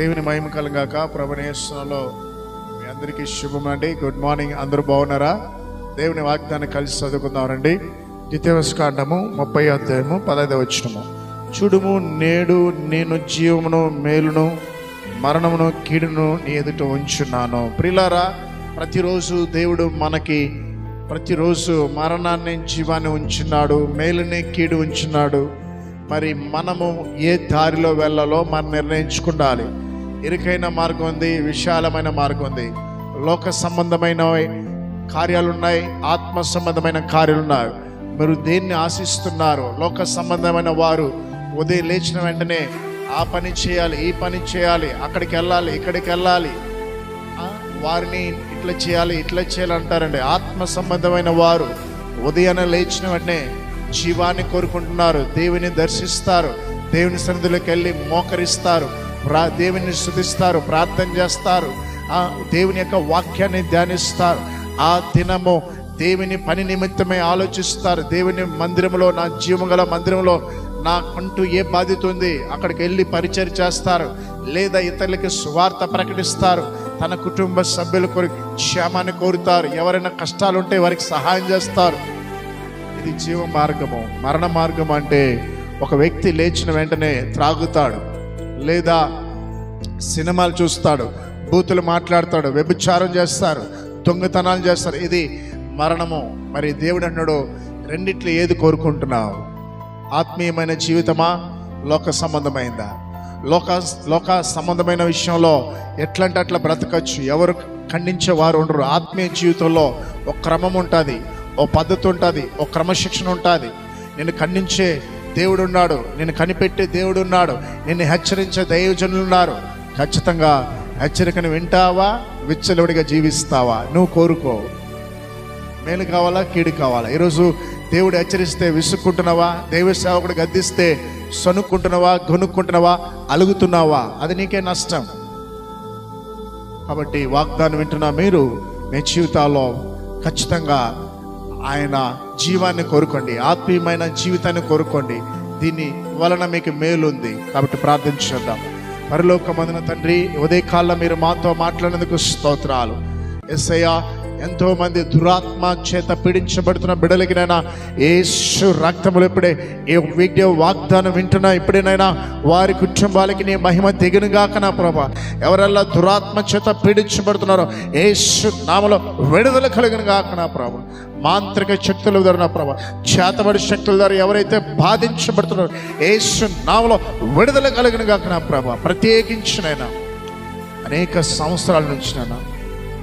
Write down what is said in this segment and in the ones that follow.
దేవుని మహిమ కలుగాక. ప్రభుని యేసునామములో మీ అందరికీ శుభమండి. Good morning. అందరూ బాగున్నారా? దేవుని వాగ్దాన్ని కలిసి చదువుకుందాం రండి. ద్వితీయోపదేశకాండము 30వ అధ్యాయము 15వ వచనము. చూడుము, నేడు నేను జీవమును మేలును మరణమును కీడును నీ ఎదుట ఉంచున్నాను. ప్రియులారా, ప్రతిరోజు దేవుడు మనకి ప్రతిరోజు మరణాన్ని జీవాన్ని ఉంచున్నాడు, మేలుని కీడు ఉంచున్నాడు. మరి మనము ఏ దారిలో వెళ్ళాలో మనం నిర్ణయించుకుండాలి. ఇరుకైన మార్గం ఉంది, విశాలమైన మార్గం ఉంది. లోక సంబంధమైన కార్యాలు ఉన్నాయి, ఆత్మ సంబంధమైన కార్యాలు ఉన్నాయి. మీరు దేన్ని ఆశిస్తున్నారు? లోక సంబంధమైన వారు ఉదయం లేచిన వెంటనే ఆ పని చేయాలి, ఈ పని చేయాలి, అక్కడికి వెళ్ళాలి, ఇక్కడికి వెళ్ళాలి, వారిని ఇట్లా చేయాలి, ఇట్లా చేయాలి అంటారండి. ఆత్మ సంబంధమైన వారు ఉదయాన్నే లేచిన వెంటనే జీవాన్ని కోరుకుంటున్నారు, దేవుని దర్శిస్తారు, దేవుని సన్నిధిలోకి వెళ్ళి మోకరిస్తారు, దేవుని స్తుతిస్తారు, ప్రార్థన చేస్తారు, దేవుని యొక్క వాక్యాన్ని ధ్యానిస్తారు. ఆ దినము దేవుని పని నిమిత్తమే ఆలోచిస్తారు. దేవుని మందిరంలో, నా జీవగల మందిరంలో నాకంటూ ఏ బాధ్యత ఉంది, అక్కడికి వెళ్ళి పరిచయం చేస్తారు, లేదా ఇతరులకి సువార్త ప్రకటిస్తారు, తన కుటుంబ సభ్యుల కొరకు క్షేమాన్ని కోరుతారు, ఎవరైనా కష్టాలు ఉంటే వారికి సహాయం చేస్తారు. ఇది జీవ మార్గము. మరణ మార్గం అంటే ఒక వ్యక్తి లేచిన వెంటనే త్రాగుతాడు, లేదా సినిమాలు చూస్తాడు, బూతులు మాట్లాడతాడు, వ్యభిచారం చేస్తారు, దొంగతనాలు చేస్తారు. ఇది మరణము. మరి దేవుడు అన్నాడు, రెండిట్లో ఏది కోరుకుంటున్నావు? ఆత్మీయమైన జీవితమా, లోక సంబంధమైందా? లోక సంబంధమైన విషయంలో ఎట్లంటే అట్లా బ్రతకచ్చు, ఎవరు ఖండించే వారు ఉండరు. ఆత్మీయ జీవితంలో ఒక క్రమం ఉంటుంది, ఓ పద్ధతి ఉంటుంది, ఓ క్రమశిక్షణ ఉంటుంది. నిన్ను ఖండించే దేవుడు ఉన్నాడు, నిన్ను కనిపెట్టే దేవుడు ఉన్నాడు, నిన్ను హెచ్చరించే దైవజనులు ఉన్నారు. ఖచ్చితంగా హెచ్చరికను వింటావా, విచ్చలవిడిగా జీవిస్తావా? నువ్వు కోరుకో. మేలు కావాలా, కీడు కావాలా? ఈరోజు దేవుడు హెచ్చరిస్తే విసుక్కుంటున్నావా? దైవ సేవకుడు గద్దిస్తే సనుక్కుంటున్నావా, గొనుక్కుంటున్నావా, అలుగుతున్నావా? అది నీకే నష్టం. కాబట్టి వాగ్దానం వింటున్నా మీరు మీ జీవితాల్లో ఖచ్చితంగా ఆయన జీవాన్ని కోరుకోండి, ఆత్మీయమైన జీవితాన్ని కోరుకోండి. దీని వలన మీకు మేలు ఉంది. కాబట్టి ప్రార్థన చేద్దాం. పరలోకమందున తండ్రి, ఉదయకాలం మీరు మాతో మాట్లాడినందుకు స్తోత్రాలు. యేసయ్యా, ఎంతో మంది దురాత్మ చేత పీడించబడుతున్న బిడ్డలకినైనా యేసు రక్తములు ఇప్పుడే ఈ వీడియో వాగ్దానం వింటున్నా ఇప్పుడేనైనా వారి కుటుంబాలకి నీ మహిమ దిగునుగాక నా ప్రభా. ఎవరెల్లా దురాత్మ చేత పీడించబడుతున్నారో యేసు నామములో విడుదల కలుగునుగాక నా ప్రభా. మాంత్రిక శక్తుల ద్వారా నా ప్రభా, చేతబడి శక్తుల ద్వారా ఎవరైతే బాధించబడుతున్నారో యేసు నామములో విడుదల కలుగునుగాక నా ప్రభా. ప్రత్యేకించినైనా అనేక సంవత్సరాల నుంచి నైనా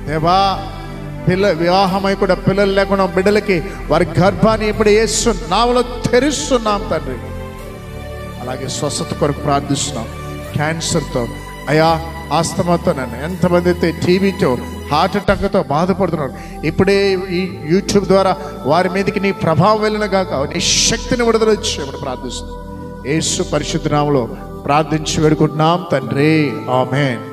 దేవా, వివాహమై కూడా పిల్లలు లేకుండా బిడ్డలకి వారి గర్భాన్ని ఇప్పుడు యేసు నామములో తెరుస్తున్నాం తండ్రి. అలాగే స్వస్థత కొరకు ప్రార్థిస్తున్నాం. క్యాన్సర్తో, అయా ఆస్తమాతో, నన్ను ఎంతమంది అయితే టీబీతో, హార్ట్ అటాక్తో బాధపడుతున్నారు, ఇప్పుడే ఈ యూట్యూబ్ ద్వారా వారి మీదకి నీ ప్రభావం వెళ్ళిన గాక, నీ శక్తిని విడుదల వచ్చి ప్రార్థిస్తున్నాం. యేసు పరిశుద్ధ నామములో ప్రార్థించి వేడుకుంటున్నాం తండ్రి. ఆమేన్.